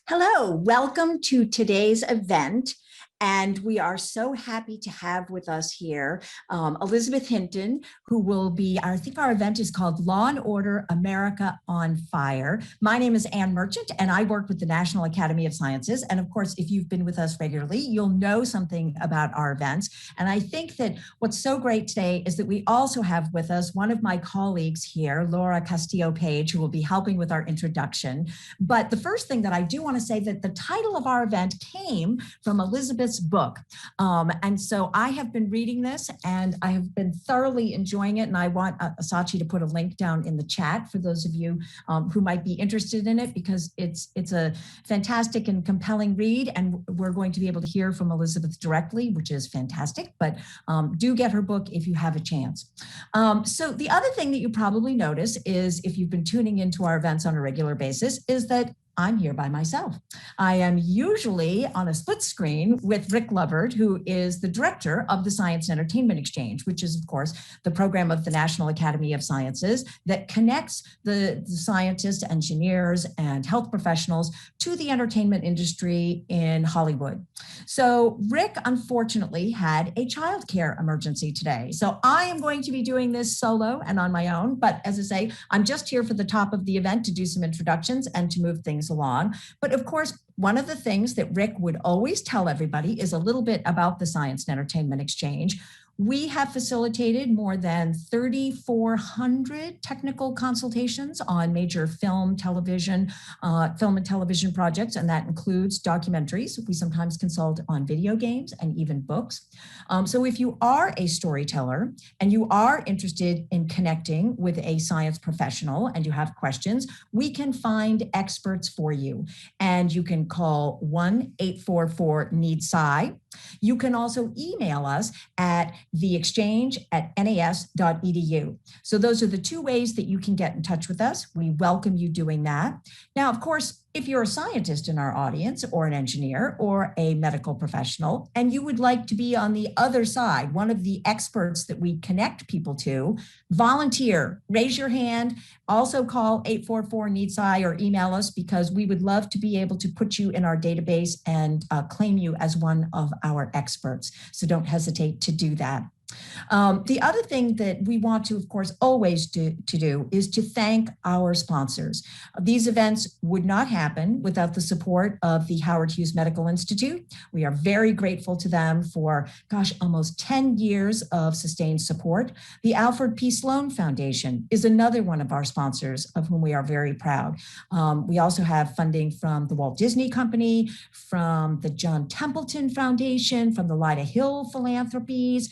Hello, welcome to today's event. And we are so happy to have with us here Elizabeth Hinton, who will be, I think our event is called Law and Order America on Fire. My name is Ann Merchant, and I work with the National Academy of Sciences. And of course, if you've been with us regularly, you'll know something about our events. And I think that what's so great today is that we also have with us one of my colleagues here, Laura Castillo-Page, who will be helping with our introduction. But the first thing that I do want to say that the title of our event came from Elizabeth's book. And so I have been reading this and I have been thoroughly enjoying it. And I want Sachi to put a link down in the chat for those of you who might be interested in it, because it's a fantastic and compelling read. And we're going to be able to hear from Elizabeth directly, which is fantastic. But do get her book if you have a chance. So the other thing that you probably notice is, if you've been tuning into our events on a regular basis, is that I'm here by myself. I am usually on a split screen with Rick Lovert, who is the director of the Science and Entertainment Exchange, which is, of course, the program of the National Academy of Sciences that connects the scientists, engineers, and health professionals to the entertainment industry in Hollywood. So Rick, unfortunately, had a childcare emergency today. So I am going to be doing this solo and on my own. But as I say, I'm just here for the top of the event to do some introductions and to move things along. But of course, one of the things that Rick would always tell everybody is a little bit about the Science and Entertainment Exchange. We have facilitated more than 3,400 technical consultations on major film and television projects, and that includes documentaries. We sometimes consult on video games and even books. So if you are a storyteller and you are interested in connecting with a science professional and you have questions, we can find experts for you. And you can call 1-844-NEED-SCI. You can also email us at theexchange@nas.edu. So those are the two ways that you can get in touch with us. We welcome you doing that. Now, of course, if you're a scientist in our audience, or an engineer, or a medical professional, and you would like to be on the other side, one of the experts that we connect people to, volunteer, raise your hand, also call 844-NEED-SCI or email us, because we would love to be able to put you in our database and claim you as one of our experts. So don't hesitate to do that. The other thing that we want to, of course, always do is to thank our sponsors. These events would not happen without the support of the Howard Hughes Medical Institute. We are very grateful to them for, almost 10 years of sustained support. The Alfred P. Sloan Foundation is another one of our sponsors, of whom we are very proud. We also have funding from the Walt Disney Company, from the John Templeton Foundation, from the Lyda Hill Philanthropies,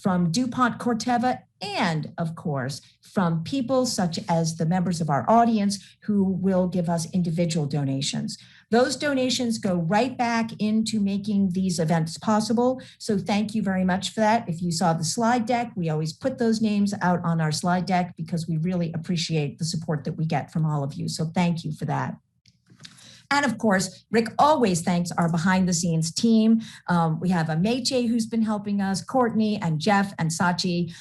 from DuPont Corteva, and of course, from people such as the members of our audience who will give us individual donations. Those donations go right back into making these events possible. So thank you very much for that. If you saw the slide deck, we always put those names out on our slide deck because we really appreciate the support that we get from all of you. So thank you for that. And of course, Rick always thanks our behind the scenes team. We have Ameche, who's been helping us, Courtney and Jeff and Sachi.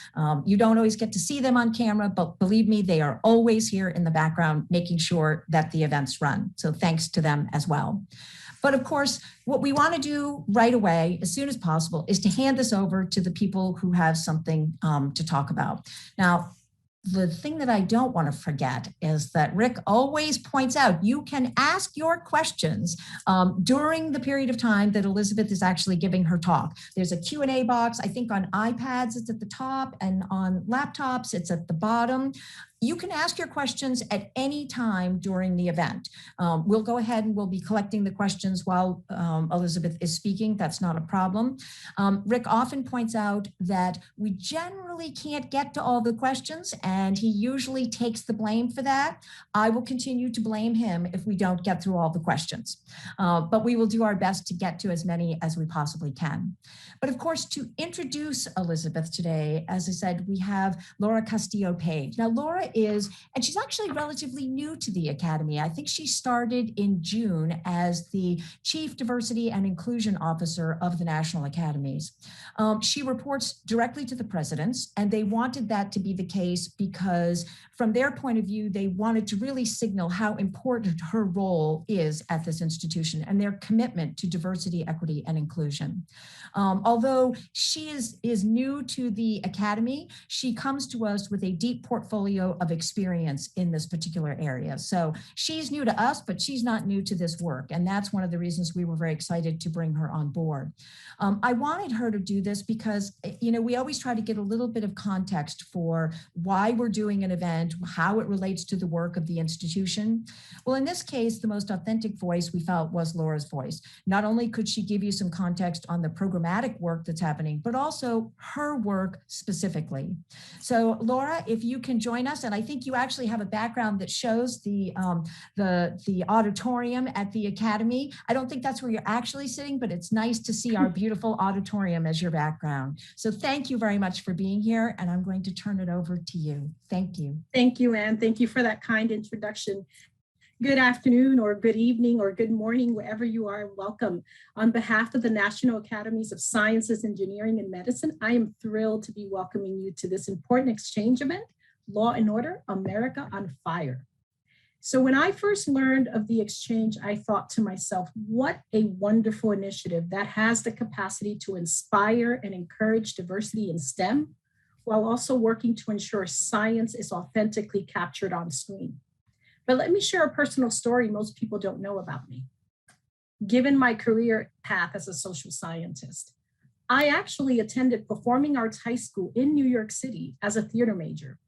You don't always get to see them on camera, but believe me, they are always here in the background, making sure that the events run. So thanks to them as well. But of course, what we want to do right away, as soon as possible, is to hand this over to the people who have something to talk about. Now, the thing that I don't want to forget is that Rick always points out you can ask your questions during the period of time that Elizabeth is actually giving her talk. There's a Q&A box. I think on iPads it's at the top, and on laptops it's at the bottom. You can ask your questions at any time during the event. We'll go ahead and we'll be collecting the questions while Elizabeth is speaking. That's not a problem. Rick often points out that we generally can't get to all the questions, and he usually takes the blame for that. I will continue to blame him if we don't get through all the questions, but we will do our best to get to as many as we possibly can. But of course, to introduce Elizabeth today, as I said, we have Laura Castillo-Page. Now, Laura is, and she's actually relatively new to the Academy. I think she started in June as the Chief Diversity and Inclusion Officer of the National Academies. She reports directly to the presidents, and they wanted that to be the case because from their point of view, they wanted to really signal how important her role is at this institution and their commitment to diversity, equity, and inclusion. Although she is new to the Academy, she comes to us with a deep portfolio of experience in this particular area. So she's new to us, but she's not new to this work. And that's one of the reasons we were very excited to bring her on board. I wanted her to do this because, we always try to get a little bit of context for why we're doing an event, how it relates to the work of the institution. Well, in this case, the most authentic voice we felt was Laura's voice. Not only could she give you some context on the programmatic work that's happening, but also her work specifically. So Laura, if you can join us, and I think you actually have a background that shows the auditorium at the Academy. I don't think that's where you're actually sitting, but it's nice to see our beautiful auditorium as your background. So thank you very much for being here, and I'm going to turn it over to you. Thank you. Thank you, Anne. Thank you for that kind introduction. Good afternoon or good evening or good morning, wherever you are, welcome. On behalf of the National Academies of Sciences, Engineering, and Medicine, I am thrilled to be welcoming you to this important exchange event, Law and Order, America on Fire. So when I first learned of the exchange, I thought to myself, what a wonderful initiative that has the capacity to inspire and encourage diversity in STEM, while also working to ensure science is authentically captured on screen. But let me share a personal story most people don't know about me. Given my career path as a social scientist, I actually attended Performing Arts High School in New York City as a theater major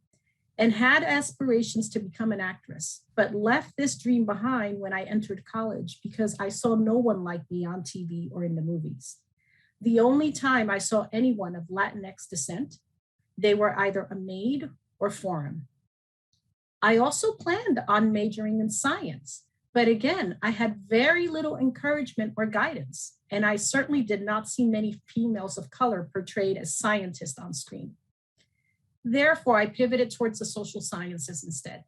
and had aspirations to become an actress, but left this dream behind when I entered college because I saw no one like me on TV or in the movies. The only time I saw anyone of Latinx descent, they were either a maid or foreign. I also planned on majoring in science, but again, I had very little encouragement or guidance, and I certainly did not see many females of color portrayed as scientists on screen. Therefore, I pivoted towards the social sciences instead.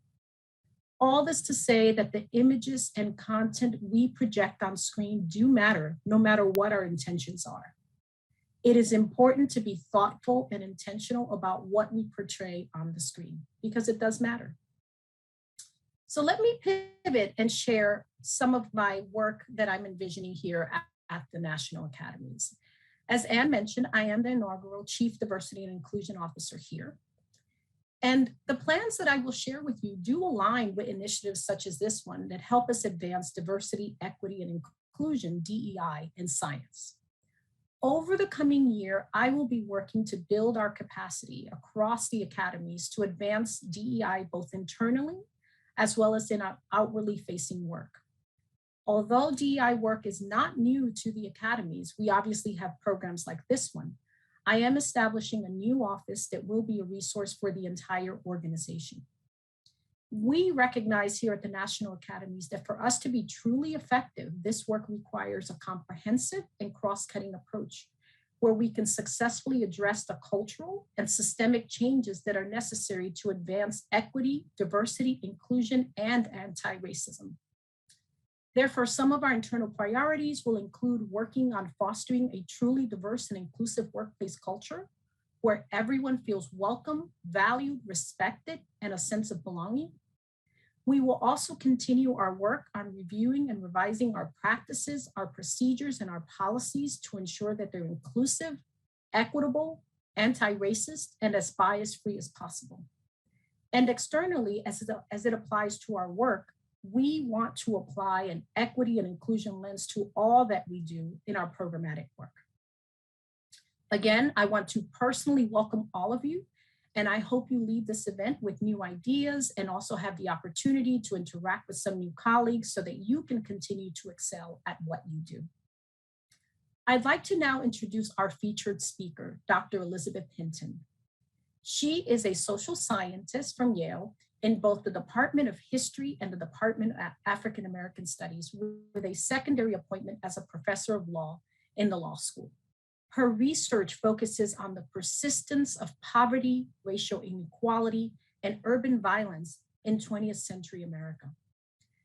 All this to say that the images and content we project on screen do matter, no matter what our intentions are. It is important to be thoughtful and intentional about what we portray on the screen, because it does matter. So let me pivot and share some of my work that I'm envisioning here at the National Academies. As Anne mentioned, I am the inaugural Chief Diversity and Inclusion Officer here. And the plans that I will share with you do align with initiatives such as this one that help us advance diversity, equity, and inclusion, DEI, in science. Over the coming year, I will be working to build our capacity across the academies to advance DEI both internally as well as in our outwardly facing work. Although DEI work is not new to the academies, we obviously have programs like this one. I am establishing a new office that will be a resource for the entire organization. We recognize here at the National Academies that for us to be truly effective, this work requires a comprehensive and cross-cutting approach where we can successfully address the cultural and systemic changes that are necessary to advance equity, diversity, inclusion, and anti-racism. Therefore, some of our internal priorities will include working on fostering a truly diverse and inclusive workplace culture where everyone feels welcome, valued, respected, and a sense of belonging. We will also continue our work on reviewing and revising our practices, our procedures, and our policies to ensure that they're inclusive, equitable, anti-racist, and as bias-free as possible. And externally, as it applies to our work, we want to apply an equity and inclusion lens to all that we do in our programmatic work. Again, I want to personally welcome all of you, and I hope you leave this event with new ideas and also have the opportunity to interact with some new colleagues so that you can continue to excel at what you do. I'd like to now introduce our featured speaker, Dr. Elizabeth Hinton. She is a social scientist from Yale in both the Department of History and the Department of African American Studies, with a secondary appointment as a professor of law in the law school. Her research focuses on the persistence of poverty, racial inequality, and urban violence in 20th century America.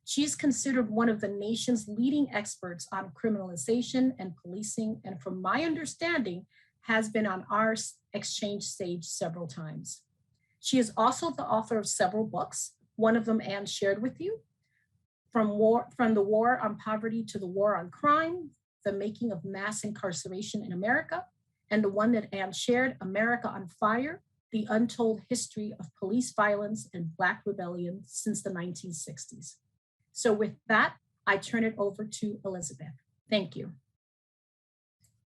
She is considered one of the nation's leading experts on criminalization and policing, and from my understanding, has been on our exchange stage several times. She is also the author of several books. One of them Anne shared with you, From the War on Poverty to the War on Crime, The Making of Mass Incarceration in America, and the one that Anne shared, America on Fire, The Untold History of Police Violence and Black Rebellion Since the 1960s. So with that, I turn it over to Elizabeth. Thank you.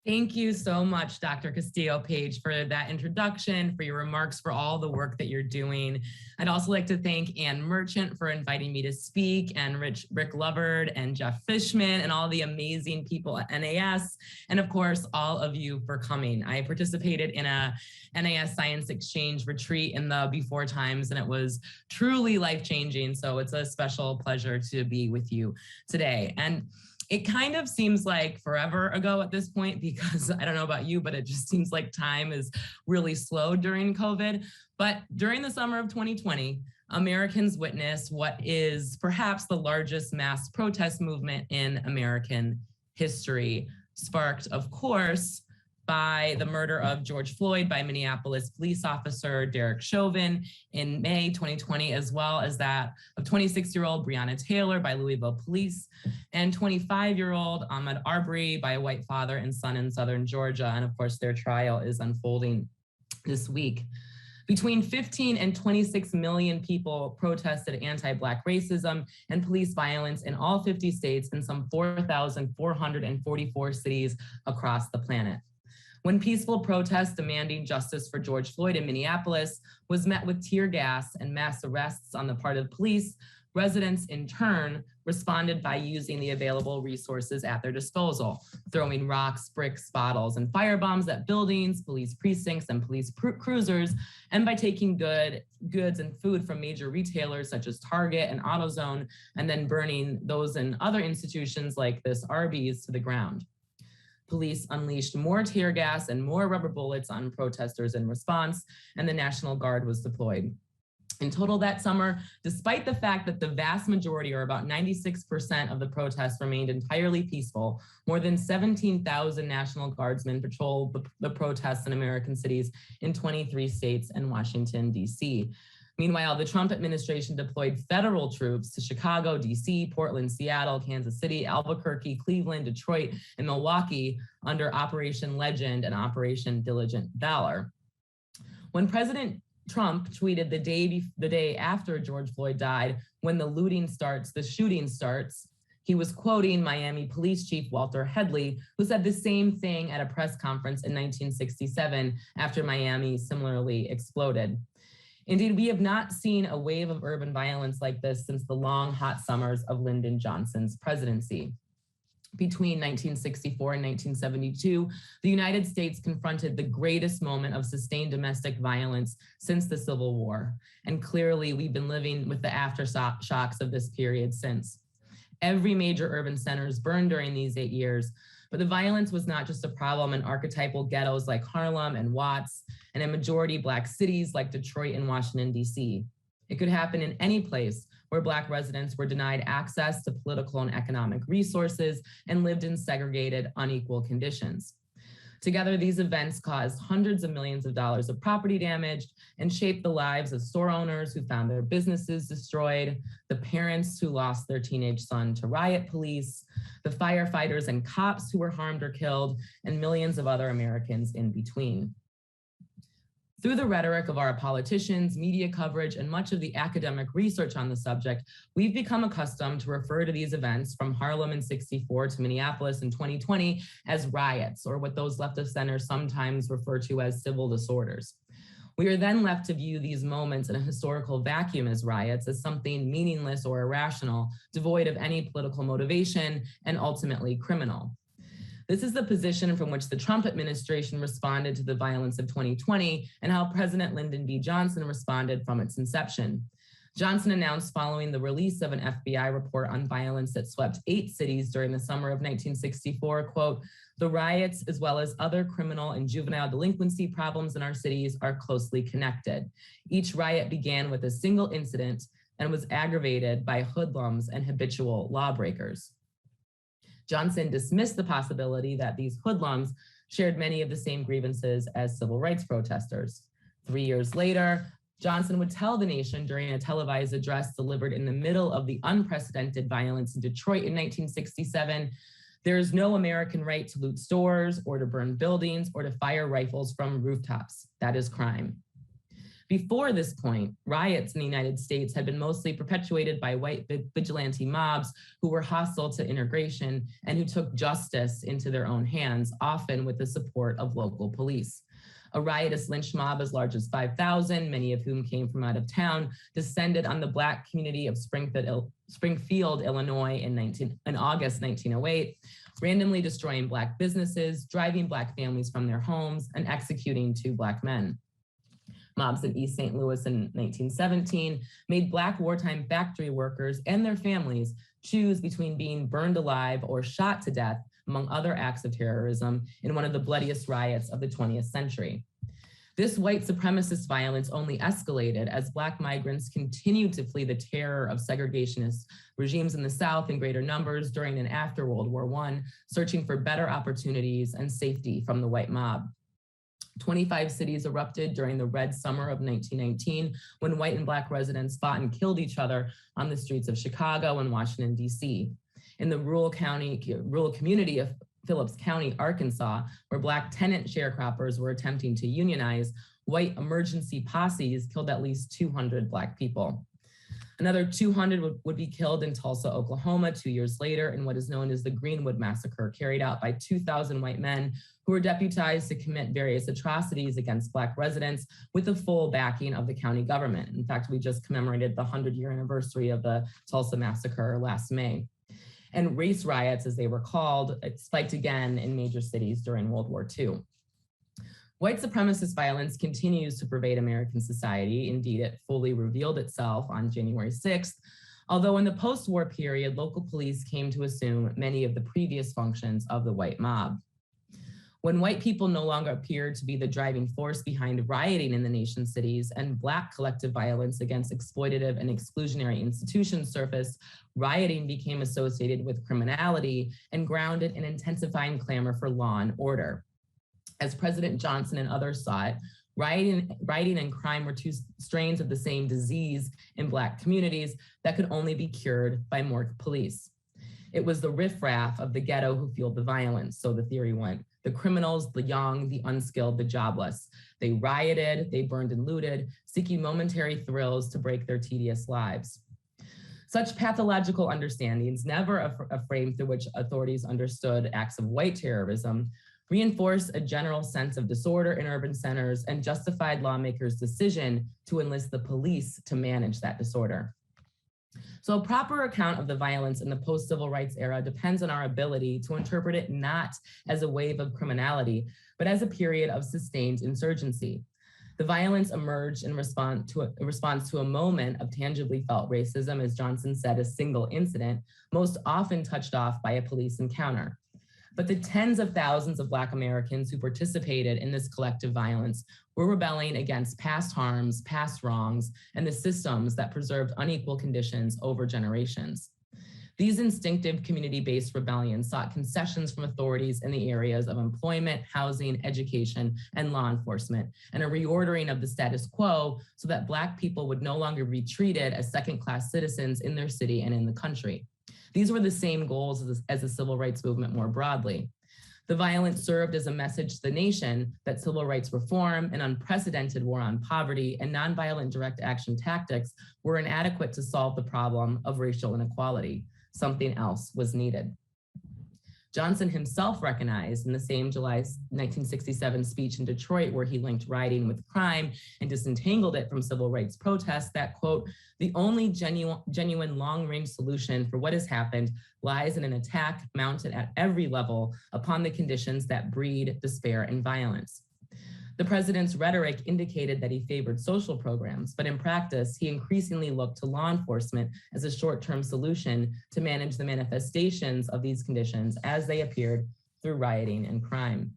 Thank you so much, Dr. Castillo-Page, for that introduction, for your remarks, for all the work that you're doing. I'd also like to thank Ann Merchant for inviting me to speak, and Rick Lovard and Jeff Fishman and all the amazing people at NAS, and of course, all of you for coming. I participated in a NAS Science Exchange retreat in the before times, and it was truly life-changing. So it's a special pleasure to be with you today. And it kind of seems like forever ago at this point, because I don't know about you, but it just seems like time is really slow during COVID. But during the summer of 2020, Americans witnessed what is perhaps the largest mass protest movement in American history, sparked, of course, by the murder of George Floyd by Minneapolis police officer Derek Chauvin in May 2020, as well as that of 26-year-old Breonna Taylor by Louisville police, and 25-year-old Ahmaud Arbery by a white father and son in southern Georgia. And of course, their trial is unfolding this week. Between 15 and 26 million people protested anti-Black racism and police violence in all 50 states and some 4,444 cities across the planet. When peaceful protest demanding justice for George Floyd in Minneapolis was met with tear gas and mass arrests on the part of police, residents in turn responded by using the available resources at their disposal, throwing rocks, bricks, bottles, and firebombs at buildings, police precincts, and police cruisers, and by taking goods and food from major retailers such as Target and AutoZone, and then burning those in other institutions like this Arby's to the ground. Police unleashed more tear gas and more rubber bullets on protesters in response, and the National Guard was deployed. In total that summer, despite the fact that the vast majority, or about 96% of the protests, remained entirely peaceful, more than 17,000 National Guardsmen patrolled the protests in American cities in 23 states and Washington, D.C. Meanwhile, the Trump administration deployed federal troops to Chicago, D.C., Portland, Seattle, Kansas City, Albuquerque, Cleveland, Detroit, and Milwaukee under Operation Legend and Operation Diligent Valor. When President Trump tweeted the day after George Floyd died, "When the looting starts, the shooting starts," he was quoting Miami Police Chief Walter Headley, who said the same thing at a press conference in 1967 after Miami similarly exploded. Indeed, we have not seen a wave of urban violence like this since the long, hot summers of Lyndon Johnson's presidency. Between 1964 and 1972, the United States confronted the greatest moment of sustained domestic violence since the Civil War. And clearly, we've been living with the aftershocks of this period since. Every major urban center is burned during these 8 years, but the violence was not just a problem in archetypal ghettos like Harlem and Watts, and in majority Black cities like Detroit and Washington, D.C. It could happen in any place where Black residents were denied access to political and economic resources and lived in segregated, unequal conditions. Together, these events caused hundreds of millions of dollars of property damage and shaped the lives of store owners who found their businesses destroyed, the parents who lost their teenage son to riot police, the firefighters and cops who were harmed or killed, and millions of other Americans in between. Through the rhetoric of our politicians, media coverage, and much of the academic research on the subject, we've become accustomed to refer to these events from Harlem in '64 to Minneapolis in 2020 as riots, or what those left of center sometimes refer to as civil disorders. We are then left to view these moments in a historical vacuum as riots, as something meaningless or irrational, devoid of any political motivation, and ultimately criminal. This is the position from which the Trump administration responded to the violence of 2020 and how President Lyndon B. Johnson responded from its inception. Johnson announced following the release of an FBI report on violence that swept 8 cities during the summer of 1964, quote, "The riots, as well as other criminal and juvenile delinquency problems in our cities, are closely connected. Each riot began with a single incident and was aggravated by hoodlums and habitual lawbreakers." Johnson dismissed the possibility that these hoodlums shared many of the same grievances as civil rights protesters. 3 years later, Johnson would tell the nation during a televised address delivered in the middle of the unprecedented violence in Detroit in 1967, "There is no American right to loot stores or to burn buildings or to fire rifles from rooftops. That is crime." Before this point, riots in the United States had been mostly perpetuated by white vigilante mobs who were hostile to integration and who took justice into their own hands, often with the support of local police. A riotous lynch mob as large as 5,000, many of whom came from out of town, descended on the Black community of Springfield, Illinois in August 1908, randomly destroying Black businesses, driving Black families from their homes, and executing 2 Black men. Mobs in East St. Louis in 1917 made Black wartime factory workers and their families choose between being burned alive or shot to death, among other acts of terrorism, in one of the bloodiest riots of the 20th century. This white supremacist violence only escalated as Black migrants continued to flee the terror of segregationist regimes in the South in greater numbers during and after World War I, searching for better opportunities and safety from the white mob. 25 cities erupted during the Red Summer of 1919, when white and Black residents fought and killed each other on the streets of Chicago and Washington, D.C. In the rural community of Phillips County, Arkansas, where Black tenant sharecroppers were attempting to unionize, white emergency posses killed at least 200 Black people. Another 200 would be killed in Tulsa, Oklahoma 2 years later in what is known as the Greenwood Massacre, carried out by 2,000 white men who were deputized to commit various atrocities against Black residents with the full backing of the county government. In fact, we just commemorated the 100-year anniversary of the Tulsa Massacre last May. And race riots, as they were called, spiked again in major cities during World War II. White supremacist violence continues to pervade American society. Indeed, it fully revealed itself on January 6th, although in the post-war period, local police came to assume many of the previous functions of the white mob. When white people no longer appeared to be the driving force behind rioting in the nation's cities and Black collective violence against exploitative and exclusionary institutions surfaced, rioting became associated with criminality and grounded in intensifying clamor for law and order. As President Johnson and others saw it, rioting and crime were 2 strains of the same disease in Black communities that could only be cured by more police. It was the riffraff of the ghetto who fueled the violence, so the theory went. The criminals, the young, the unskilled, the jobless. They rioted, they burned and looted, seeking momentary thrills to break their tedious lives. Such pathological understandings, never a frame through which authorities understood acts of white terrorism, reinforced a general sense of disorder in urban centers and justified lawmakers' decision to enlist the police to manage that disorder. So a proper account of the violence in the post-civil rights era depends on our ability to interpret it not as a wave of criminality, but as a period of sustained insurgency. The violence emerged in response to a moment of tangibly felt racism, as Johnson said, a single incident, most often touched off by a police encounter. But the tens of thousands of Black Americans who participated in this collective violence were rebelling against past harms, past wrongs, and the systems that preserved unequal conditions over generations. These instinctive community-based rebellions sought concessions from authorities in the areas of employment, housing, education, and law enforcement, and a reordering of the status quo so that Black people would no longer be treated as second-class citizens in their city and in the country. These were the same goals as the civil rights movement more broadly. The violence served as a message to the nation that civil rights reform, an unprecedented war on poverty, and nonviolent direct action tactics were inadequate to solve the problem of racial inequality. Something else was needed. Johnson himself recognized in the same July 1967 speech in Detroit, where he linked rioting with crime and disentangled it from civil rights protests, that, quote, "The only genuine long-range solution for what has happened lies in an attack mounted at every level upon the conditions that breed despair and violence." The president's rhetoric indicated that he favored social programs, but in practice, he increasingly looked to law enforcement as a short-term solution to manage the manifestations of these conditions as they appeared through rioting and crime.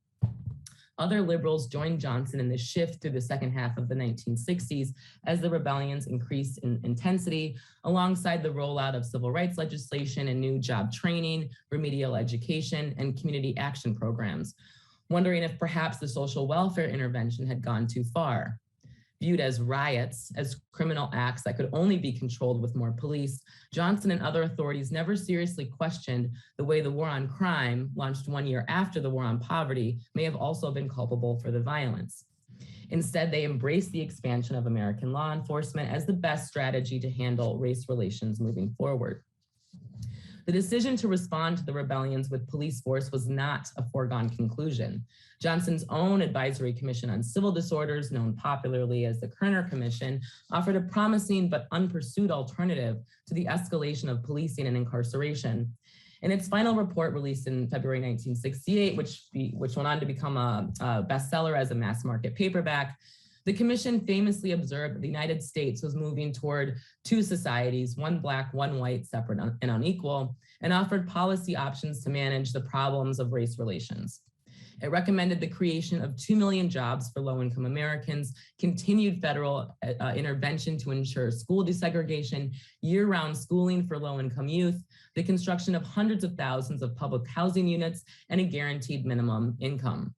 Other liberals joined Johnson in the shift through the second half of the 1960s as the rebellions increased in intensity, alongside the rollout of civil rights legislation and new job training, remedial education, and community action programs, wondering if perhaps the social welfare intervention had gone too far. Viewed as riots, as criminal acts that could only be controlled with more police, Johnson and other authorities never seriously questioned the way the war on crime, launched 1 year after the war on poverty, may have also been culpable for the violence. Instead, they embraced the expansion of American law enforcement as the best strategy to handle race relations moving forward. The decision to respond to the rebellions with police force was not a foregone conclusion. Johnson's own Advisory Commission on Civil Disorders, known popularly as the Kerner Commission, offered a promising but unpursued alternative to the escalation of policing and incarceration. In its final report released in February 1968, which went on to become a bestseller as a mass market paperback, the commission famously observed that the United States was moving toward two societies, one Black, one white, separate and unequal, and offered policy options to manage the problems of race relations. It recommended the creation of 2 million jobs for low-income Americans, continued federal intervention to ensure school desegregation, year-round schooling for low-income youth, the construction of hundreds of thousands of public housing units, and a guaranteed minimum income.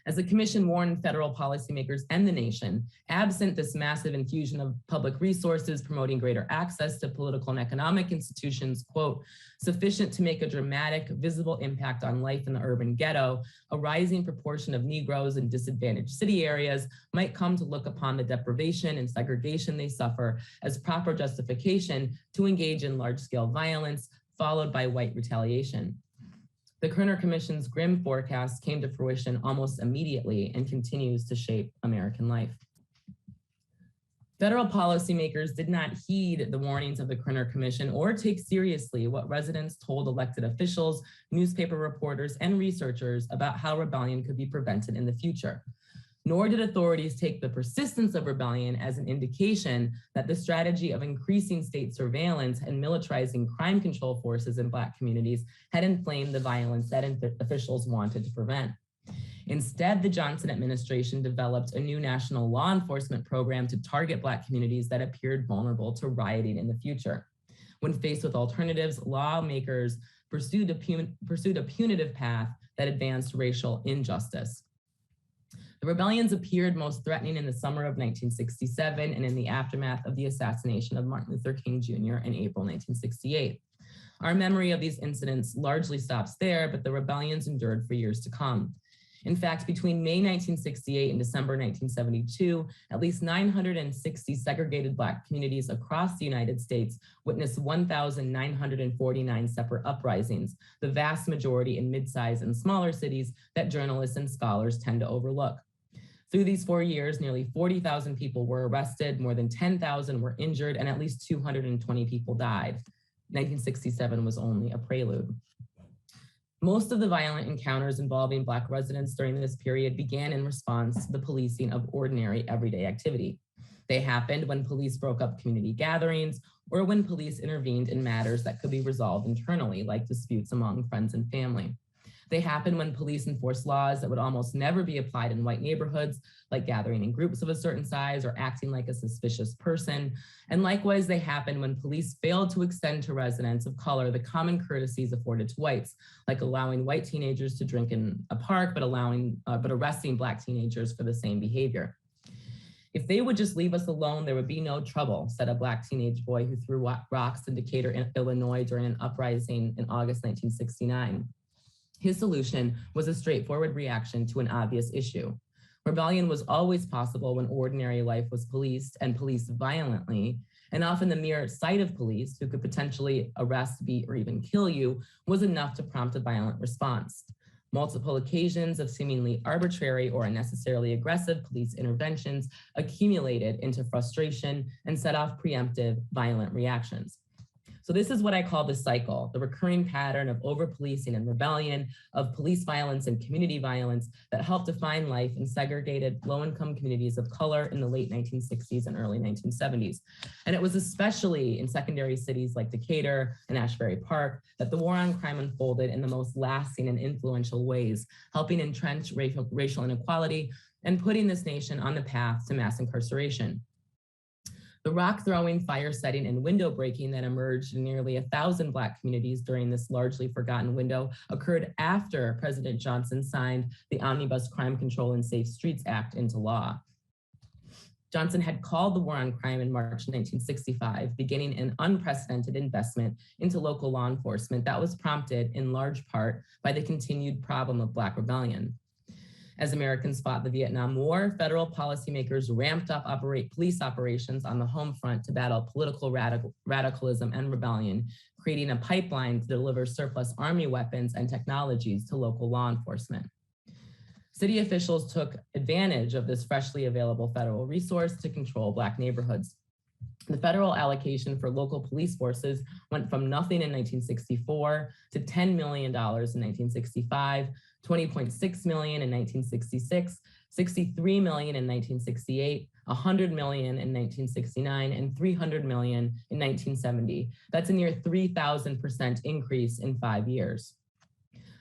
As the commission warned federal policymakers and the nation, absent this massive infusion of public resources promoting greater access to political and economic institutions, quote, sufficient to make a dramatic, visible impact on life in the urban ghetto, a rising proportion of Negroes in disadvantaged city areas might come to look upon the deprivation and segregation they suffer as proper justification to engage in large-scale violence, followed by white retaliation. The Kerner Commission's grim forecast came to fruition almost immediately and continues to shape American life. Federal policymakers did not heed the warnings of the Kerner Commission or take seriously what residents told elected officials, newspaper reporters, and researchers about how rebellion could be prevented in the future. Nor did authorities take the persistence of rebellion as an indication that the strategy of increasing state surveillance and militarizing crime control forces in Black communities had inflamed the violence that officials wanted to prevent. Instead, the Johnson administration developed a new national law enforcement program to target Black communities that appeared vulnerable to rioting in the future. When faced with alternatives, lawmakers pursued a punitive path that advanced racial injustice. The rebellions appeared most threatening in the summer of 1967 and in the aftermath of the assassination of Martin Luther King Jr. in April 1968. Our memory of these incidents largely stops there, but the rebellions endured for years to come. In fact, between May 1968 and December 1972, at least 960 segregated Black communities across the United States witnessed 1,949 separate uprisings, the vast majority in mid-sized and smaller cities that journalists and scholars tend to overlook. Through these 4 years, nearly 40,000 people were arrested, more than 10,000 were injured, and at least 220 people died. 1967 was only a prelude. Most of the violent encounters involving Black residents during this period began in response to the policing of ordinary everyday activity. They happened when police broke up community gatherings or when police intervened in matters that could be resolved internally, like disputes among friends and family. They happened when police enforced laws that would almost never be applied in white neighborhoods, like gathering in groups of a certain size or acting like a suspicious person. And likewise, they happened when police failed to extend to residents of color the common courtesies afforded to whites, like allowing white teenagers to drink in a park, but arresting Black teenagers for the same behavior. If they would just leave us alone, there would be no trouble, said a Black teenage boy who threw rocks in Decatur, Illinois during an uprising in August 1969. His solution was a straightforward reaction to an obvious issue. Rebellion was always possible when ordinary life was policed and policed violently, and often the mere sight of police, who could potentially arrest, beat, or even kill you, was enough to prompt a violent response. Multiple occasions of seemingly arbitrary or unnecessarily aggressive police interventions accumulated into frustration and set off preemptive violent reactions. So this is what I call the cycle, the recurring pattern of over-policing and rebellion, of police violence and community violence that helped define life in segregated low-income communities of color in the late 1960s and early 1970s. And it was especially in secondary cities like Decatur and Ashbury Park that the war on crime unfolded in the most lasting and influential ways, helping entrench racial inequality and putting this nation on the path to mass incarceration. The rock throwing, fire setting, and window breaking that emerged in nearly 1,000 Black communities during this largely forgotten window occurred after President Johnson signed the Omnibus Crime Control and Safe Streets Act into law. Johnson had called the war on crime in March 1965, beginning an unprecedented investment into local law enforcement that was prompted in large part by the continued problem of Black rebellion. As Americans fought the Vietnam War, federal policymakers ramped up police operations on the home front to battle political radicalism and rebellion, creating a pipeline to deliver surplus Army weapons and technologies to local law enforcement. City officials took advantage of this freshly available federal resource to control Black neighborhoods. The federal allocation for local police forces went from nothing in 1964 to $10 million in 1965, $20.6 million in 1966, $63 million in 1968, $100 million in 1969, and $300 million in 1970. That's a near 3,000% increase in 5 years.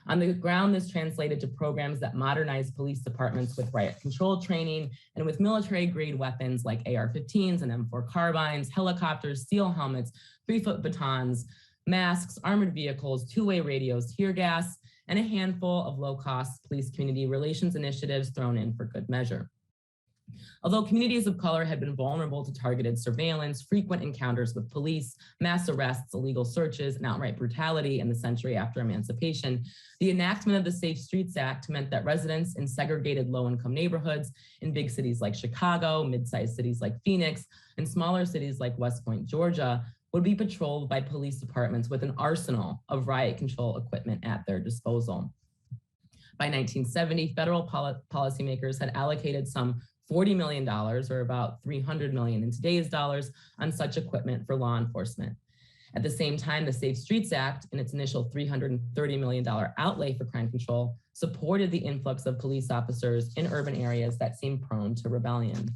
On the ground, this translated to programs that modernized police departments with riot control training and with military-grade weapons like AR-15s and M4 carbines, helicopters, steel helmets, 3-foot batons, masks, armored vehicles, two-way radios, tear gas, and a handful of low-cost police community relations initiatives thrown in for good measure. Although communities of color had been vulnerable to targeted surveillance, frequent encounters with police, mass arrests, illegal searches, and outright brutality in the century after emancipation, the enactment of the Safe Streets Act meant that residents in segregated low-income neighborhoods in big cities like Chicago, mid-sized cities like Phoenix, and smaller cities like West Point, Georgia, would be patrolled by police departments with an arsenal of riot control equipment at their disposal. By 1970, federal policymakers had allocated some $40 million, or about $300 million in today's dollars, on such equipment for law enforcement. At the same time, the Safe Streets Act, in its initial $330 million outlay for crime control, supported the influx of police officers in urban areas that seemed prone to rebellion.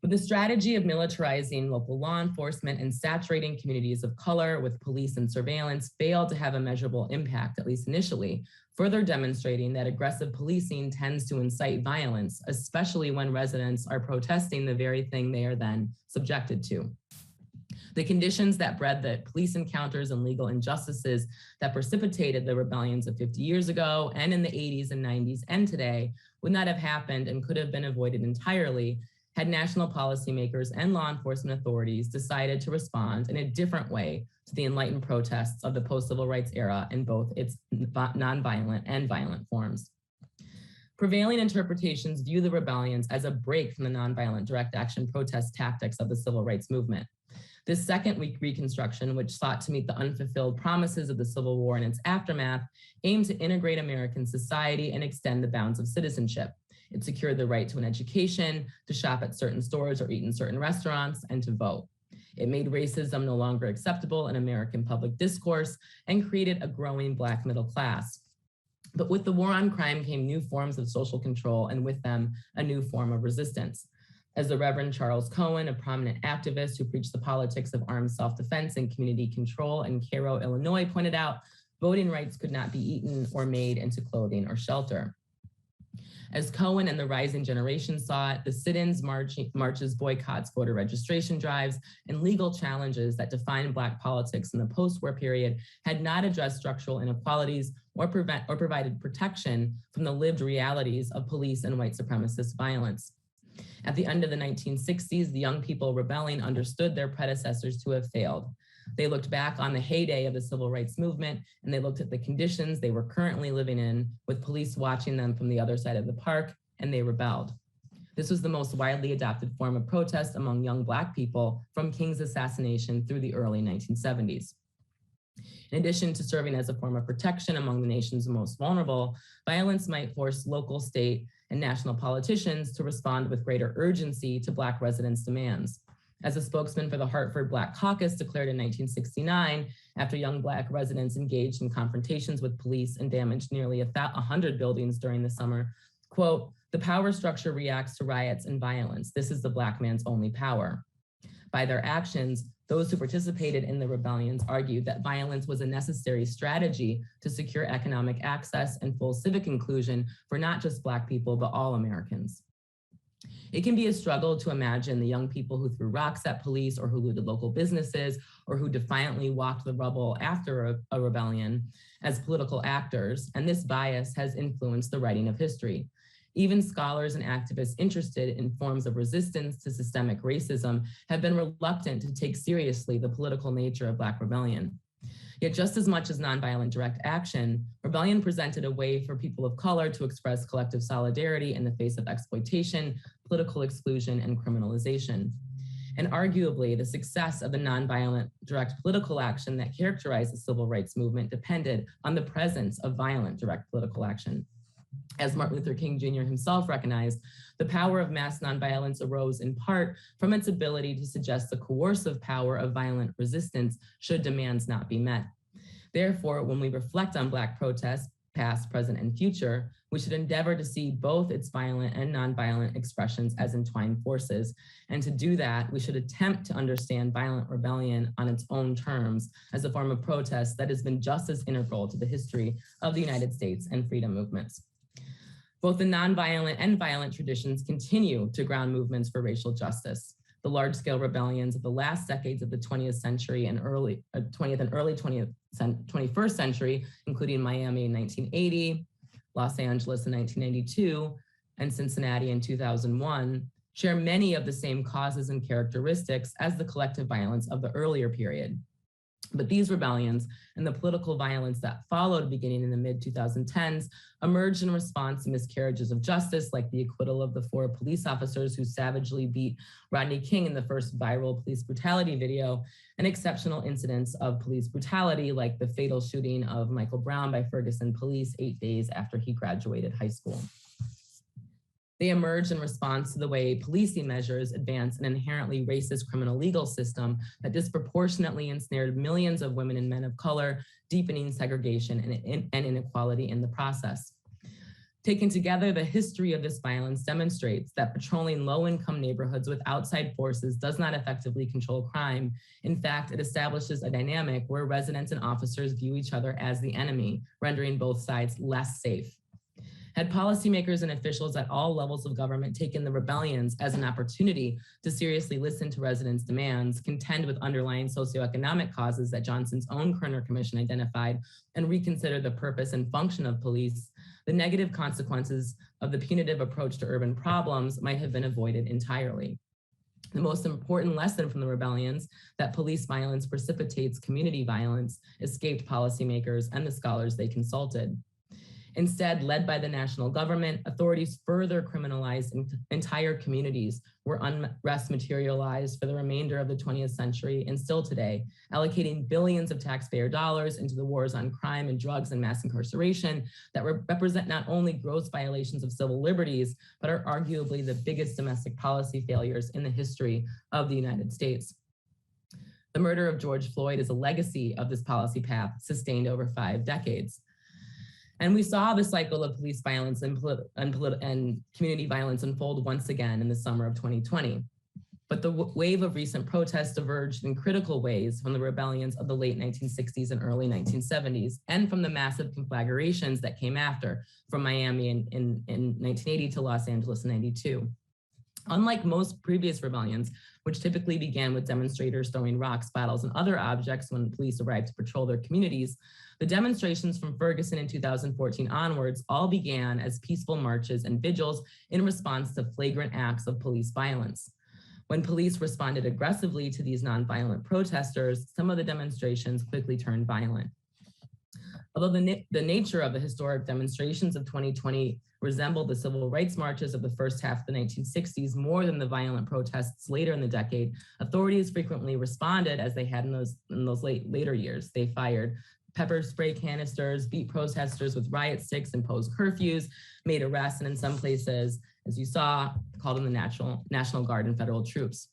But the strategy of militarizing local law enforcement and saturating communities of color with police and surveillance failed to have a measurable impact, at least initially, further demonstrating that aggressive policing tends to incite violence, especially when residents are protesting the very thing they are then subjected to. The conditions that bred the police encounters and legal injustices that precipitated the rebellions of 50 years ago and in the 80s and 90s and today would not have happened and could have been avoided entirely had national policymakers and law enforcement authorities decided to respond in a different way to the enlightened protests of the post-civil rights era in both its nonviolent and violent forms. Prevailing interpretations view the rebellions as a break from the nonviolent direct action protest tactics of the civil rights movement. This second reconstruction, which sought to meet the unfulfilled promises of the Civil War and its aftermath, aimed to integrate American society and extend the bounds of citizenship. It secured the right to an education, to shop at certain stores or eat in certain restaurants, and to vote. It made racism no longer acceptable in American public discourse and created a growing Black middle class. But with the war on crime came new forms of social control, and with them, a new form of resistance. As the Reverend Charles Cohen, a prominent activist who preached the politics of armed self-defense and community control in Cairo, Illinois, pointed out, voting rights could not be eaten or made into clothing or shelter. As Cohen and the rising generation saw it, the sit-ins, marches, boycotts, voter registration drives, and legal challenges that defined Black politics in the post-war period had not addressed structural inequalities or provided protection from the lived realities of police and white supremacist violence. At the end of the 1960s, the young people rebelling understood their predecessors to have failed. They looked back on the heyday of the civil rights movement, and they looked at the conditions they were currently living in, with police watching them from the other side of the park, and they rebelled. This was the most widely adopted form of protest among young Black people from King's assassination through the early 1970s. In addition to serving as a form of protection among the nation's most vulnerable, violence might force local, state, and national politicians to respond with greater urgency to Black residents' demands. As a spokesman for the Hartford Black Caucus declared in 1969, after young Black residents engaged in confrontations with police and damaged nearly 100 buildings during the summer, quote, "The power structure reacts to riots and violence. This is the Black man's only power." By their actions, those who participated in the rebellions argued that violence was a necessary strategy to secure economic access and full civic inclusion for not just Black people, but all Americans. It can be a struggle to imagine the young people who threw rocks at police or who looted local businesses or who defiantly walked the rubble after a rebellion as political actors, and this bias has influenced the writing of history. Even scholars and activists interested in forms of resistance to systemic racism have been reluctant to take seriously the political nature of Black rebellion. Yet just as much as nonviolent direct action, rebellion presented a way for people of color to express collective solidarity in the face of exploitation, political exclusion, and criminalization. And arguably, the success of the nonviolent direct political action that characterized the civil rights movement depended on the presence of violent direct political action. As Martin Luther King Jr. himself recognized, the power of mass nonviolence arose in part from its ability to suggest the coercive power of violent resistance should demands not be met. Therefore, when we reflect on Black protests, past, present, and future, we should endeavor to see both its violent and nonviolent expressions as entwined forces. And to do that, we should attempt to understand violent rebellion on its own terms as a form of protest that has been just as integral to the history of the United States and freedom movements. Both the nonviolent and violent traditions continue to ground movements for racial justice. The large-scale rebellions of the last decades of the 20th century and early 21st century, including Miami in 1980, Los Angeles in 1992, and Cincinnati in 2001, share many of the same causes and characteristics as the collective violence of the earlier period. But these rebellions and the political violence that followed beginning in the mid-2010s emerged in response to miscarriages of justice, like the acquittal of the 4 police officers who savagely beat Rodney King in the first viral police brutality video, and exceptional incidents of police brutality, like the fatal shooting of Michael Brown by Ferguson police 8 days after he graduated high school. They emerged in response to the way policing measures advance an inherently racist criminal legal system that disproportionately ensnared millions of women and men of color, deepening segregation and inequality in the process. Taken together, the history of this violence demonstrates that patrolling low-income neighborhoods with outside forces does not effectively control crime. In fact, it establishes a dynamic where residents and officers view each other as the enemy, rendering both sides less safe. Had policymakers and officials at all levels of government taken the rebellions as an opportunity to seriously listen to residents' demands, contend with underlying socioeconomic causes that Johnson's own Kerner Commission identified, and reconsider the purpose and function of police, the negative consequences of the punitive approach to urban problems might have been avoided entirely. The most important lesson from the rebellions, that police violence precipitates community violence, escaped policymakers and the scholars they consulted. Instead, led by the national government, authorities further criminalized entire communities where unrest materialized for the remainder of the 20th century and still today, allocating billions of taxpayer dollars into the wars on crime and drugs and mass incarceration that represent not only gross violations of civil liberties, but are arguably the biggest domestic policy failures in the history of the United States. The murder of George Floyd is a legacy of this policy path sustained over 5 decades. And we saw the cycle of police violence and community violence unfold once again in the summer of 2020. But the wave of recent protests diverged in critical ways from the rebellions of the late 1960s and early 1970s, and from the massive conflagrations that came after, from Miami in 1980 to Los Angeles in 92. Unlike most previous rebellions, which typically began with demonstrators throwing rocks, bottles, and other objects when police arrived to patrol their communities, the demonstrations from Ferguson in 2014 onwards all began as peaceful marches and vigils in response to flagrant acts of police violence. When police responded aggressively to these nonviolent protesters, some of the demonstrations quickly turned violent. Although the nature of the historic demonstrations of 2020 resembled the civil rights marches of the first half of the 1960s more than the violent protests later in the decade, authorities frequently responded as they had in those later years. They fired pepper spray canisters, beat protesters with riot sticks, imposed curfews, made arrests, and in some places, as you saw, called in the National Guard and federal troops.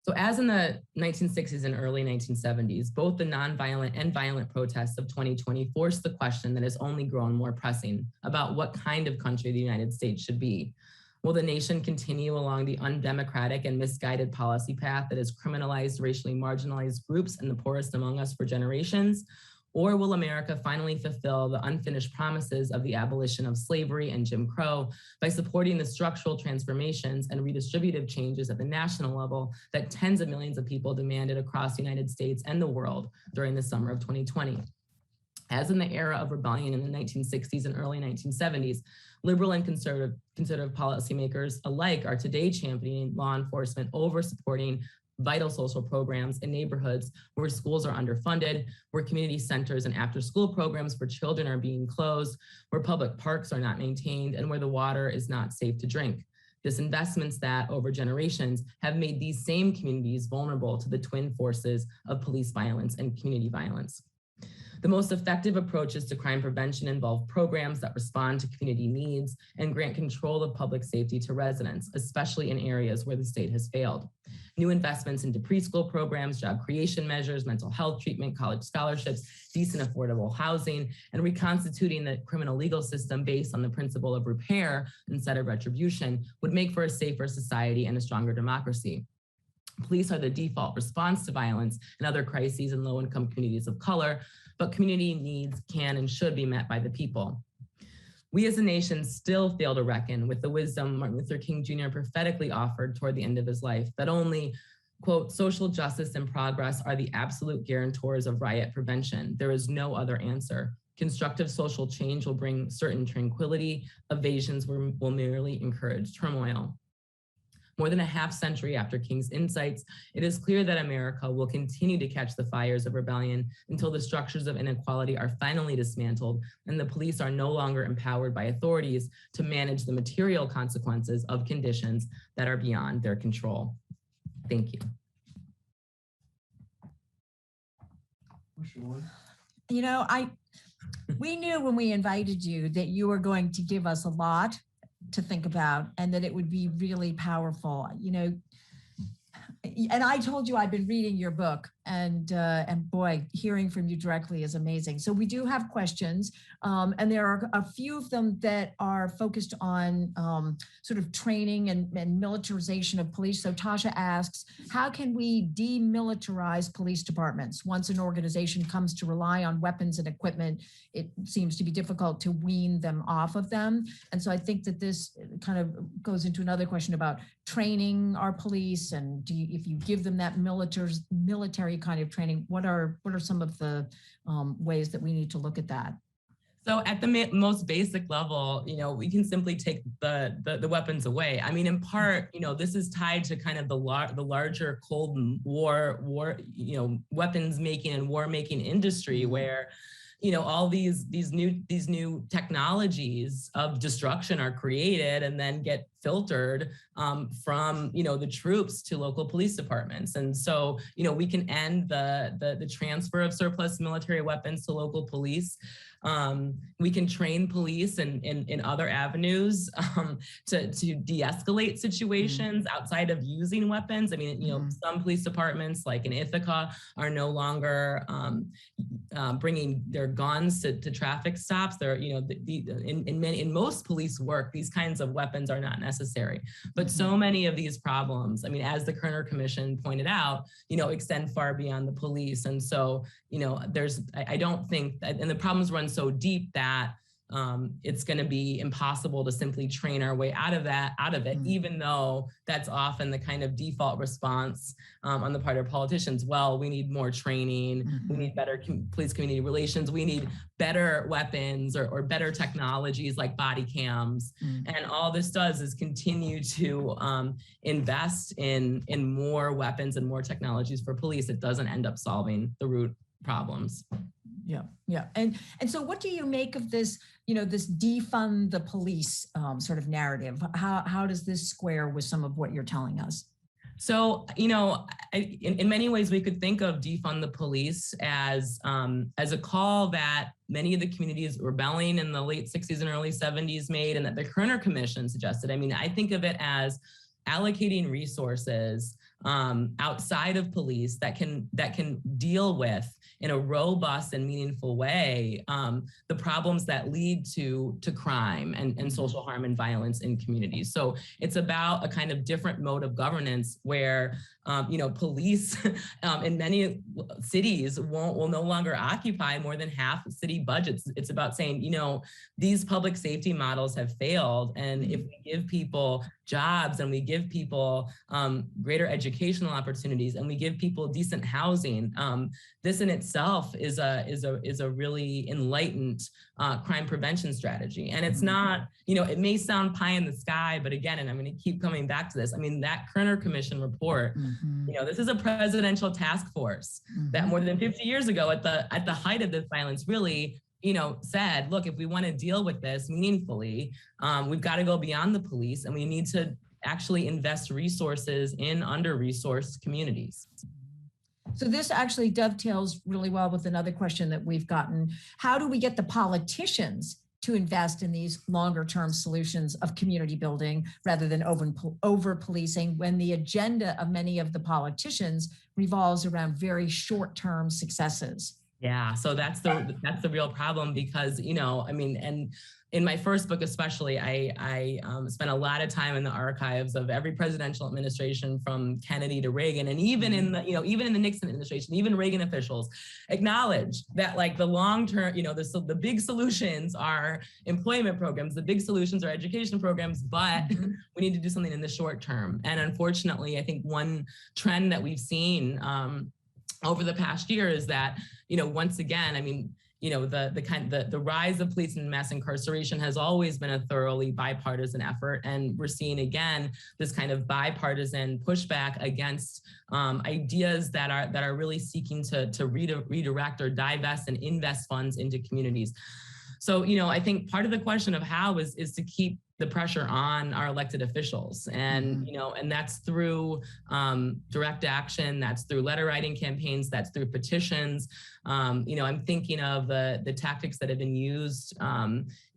So as in the 1960s and early 1970s, both the nonviolent and violent protests of 2020 forced the question that has only grown more pressing about what kind of country the United States should be. Will the nation continue along the undemocratic and misguided policy path that has criminalized racially marginalized groups and the poorest among us for generations? Or will America finally fulfill the unfinished promises of the abolition of slavery and Jim Crow by supporting the structural transformations and redistributive changes at the national level that tens of millions of people demanded across the United States and the world during the summer of 2020? As in the era of rebellion in the 1960s and early 1970s, liberal and conservative policymakers alike are today championing law enforcement over supporting vital social programs in neighborhoods where schools are underfunded, where community centers and after-school programs for children are being closed, where public parks are not maintained, and where the water is not safe to drink. Disinvestments that, over generations, have made these same communities vulnerable to the twin forces of police violence and community violence. The most effective approaches to crime prevention involve programs that respond to community needs and grant control of public safety to residents, especially in areas where the state has failed. New investments into preschool programs, job creation measures, mental health treatment, college scholarships, decent affordable housing, and reconstituting the criminal legal system based on the principle of repair instead of retribution would make for a safer society and a stronger democracy. Police are the default response to violence and other crises in low-income communities of color, but community needs can and should be met by the people. We as a nation still fail to reckon with the wisdom Martin Luther King Jr. prophetically offered toward the end of his life, that only, quote, social justice and progress are the absolute guarantors of riot prevention. There is no other answer. Constructive social change will bring certain tranquility. Evasions will merely encourage turmoil. More than a half century after King's insights, it is clear that America will continue to catch the fires of rebellion until the structures of inequality are finally dismantled and the police are no longer empowered by authorities to manage the material consequences of conditions that are beyond their control. Thank you. You know, we knew when we invited you that you were going to give us a lot to think about and that it would be really powerful, you know. And I told you I've been reading your book, and boy, hearing from you directly is amazing. So we do have questions, and there are a few of them that are focused on sort of training and militarization of police. So Tasha asks, how can we demilitarize police departments? Once an organization comes to rely on weapons and equipment, it seems to be difficult to wean them off of them. And so I think that this kind of goes into another question about training our police, and if you give them that military kind of training, what are some of the ways that we need to look at that? So at the most basic level, you know, we can simply take the weapons away. I mean, in part, you know, this is tied to kind of the larger Cold War, you know, weapons making and war making industry, where, you know, all these new technologies of destruction are created and then get filtered from, you know, the troops to local police departments. And so, you know, we can end the transfer of surplus military weapons to local police. We can train police in other avenues to de-escalate situations outside of using weapons. I mean, you know, some police departments like in Ithaca are no longer bringing their guns to traffic stops. They're, you know, in most police work, these kinds of weapons are not necessary. But so many of these problems, I mean, as the Kerner Commission pointed out, you know, extend far beyond the police. And so, you know, I don't think that, and the problems run so deep that it's going to be impossible to simply train our way out of it, even though that's often the kind of default response on the part of politicians. Well, we need more training, we need better police community relations, we need better weapons or better technologies like body cams. And all this does is continue to invest in more weapons and more technologies for police. It doesn't end up solving the root problems. Yeah. And so what do you make of this, you know, this defund the police sort of narrative? How does this square with some of what you're telling us? So, you know, in many ways, we could think of defund the police as a call that many of the communities rebelling in the late 60s and early 70s made, and that the Kerner Commission suggested. I mean, I think of it as allocating resources outside of police that can deal with in a robust and meaningful way the problems that lead to crime and social harm and violence in communities. So it's about a kind of different mode of governance where police in many cities will no longer occupy more than half city budgets. It's about saying, these public safety models have failed, and if we give people jobs and we give people greater educational opportunities and we give people decent housing, this in itself is a really enlightened crime prevention strategy. And it's not, it may sound pie in the sky, but again, and I'm going to keep coming back to this. I mean, that Kerner Commission report, this is a presidential task force that more than 50 years ago at the height of this violence really said, look, if we want to deal with this meaningfully, we've got to go beyond the police, and we need to actually invest resources in under-resourced communities. So this actually dovetails really well with another question that we've gotten. How do we get the politicians to invest in these longer-term solutions of community building rather than over-policing when the agenda of many of the politicians revolves around very short-term successes? Yeah, so that's the real problem because, and in my first book especially, I spent a lot of time in the archives of every presidential administration from Kennedy to Reagan, and even in the Nixon administration, even Reagan officials acknowledged that like the long term, the big solutions are employment programs, the big solutions are education programs, but we need to do something in the short term. And unfortunately, I think one trend that we've seen over the past year is that, once again, I mean, the rise of police and mass incarceration has always been a thoroughly bipartisan effort. And we're seeing again, this kind of bipartisan pushback against ideas that are really seeking to redirect or divest and invest funds into communities. So, I think part of the question of how is to keep the pressure on our elected officials. And, and that's through direct action, that's through letter writing campaigns, that's through petitions. I'm thinking of the tactics that have been used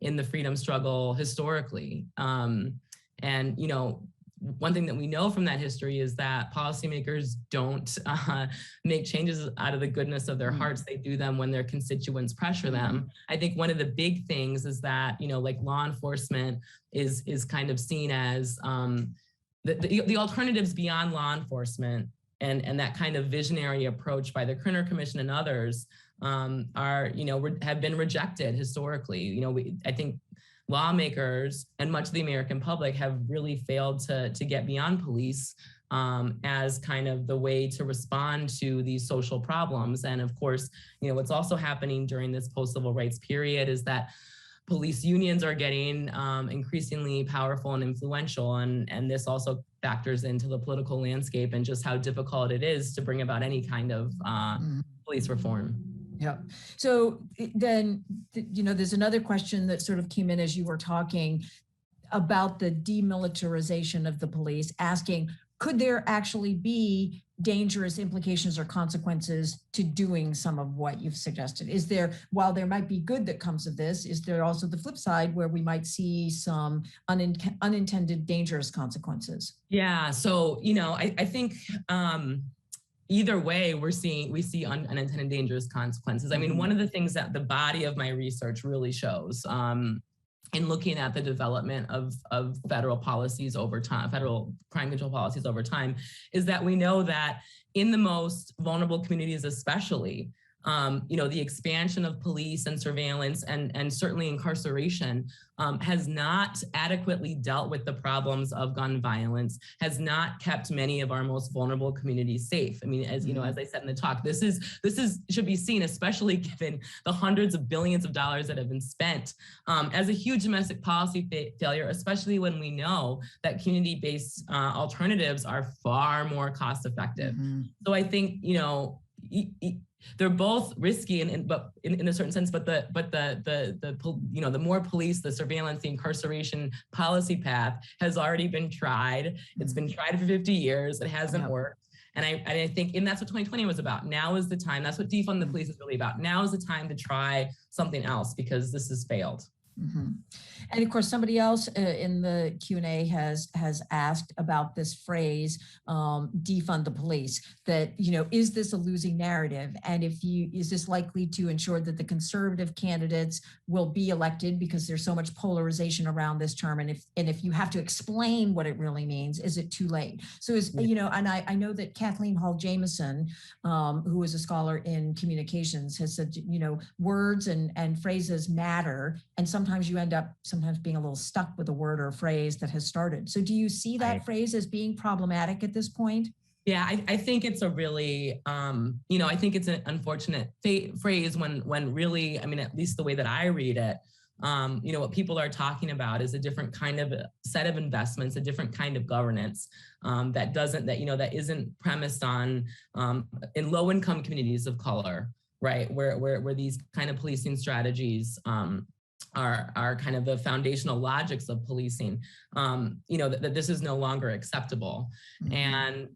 in the freedom struggle historically. One thing that we know from that history is that policymakers don't make changes out of the goodness of their hearts. They do them when their constituents pressure them. I think one of the big things is that, like law enforcement is kind of seen as the alternatives beyond law enforcement and that kind of visionary approach by the Kerner Commission and others have been rejected historically. I think lawmakers and much of the American public have really failed to get beyond police as kind of the way to respond to these social problems. And of course, what's also happening during this post-civil rights period is that police unions are getting increasingly powerful and influential. And this also factors into the political landscape and just how difficult it is to bring about any kind of police reform. Yeah. So then, there's another question that sort of came in as you were talking about the demilitarization of the police, asking, could there actually be dangerous implications or consequences to doing some of what you've suggested? Is there, while there might be good that comes of this, is there also the flip side where we might see some unintended dangerous consequences? Yeah. So, I think, either way, we see unintended dangerous consequences. I mean, one of the things that the body of my research really shows in looking at the development of federal policies over time, federal crime control policies over time, is that we know that in the most vulnerable communities especially, the expansion of police and surveillance and certainly incarceration has not adequately dealt with the problems of gun violence, has not kept many of our most vulnerable communities safe. I mean, as I said in the talk, this should be seen, especially given the hundreds of billions of dollars that have been spent, as a huge domestic policy failure, especially when we know that community-based alternatives are far more cost effective. So I think, they're both risky but in a certain sense, but the more police, the surveillance, the incarceration policy path has already been tried. It's been tried for 50 years. It hasn't worked. And I think, and that's what 2020 was about. Now is the time. That's what defund the police is really about. Now is the time to try something else because this has failed. Mm-hmm. And of course, somebody else in the Q&A has asked about this phrase, defund the police, that, is this a losing narrative? And is this likely to ensure that the conservative candidates will be elected because there's so much polarization around this term? And if you have to explain what it really means, is it too late? So and I know that Kathleen Hall Jameson, who is a scholar in communications, has said, words and phrases matter. And sometimes you end up being a little stuck with a word or a phrase that has started. So do you see that phrase as being problematic at this point? Yeah, I think it's a really, I think it's an unfortunate phrase when really, at least the way that I read it, what people are talking about is a different kind of set of investments, a different kind of governance that isn't premised on in low-income communities of color, right? Where these kind of policing strategies are kind of the foundational logics of policing, that this is no longer acceptable. Mm-hmm. And,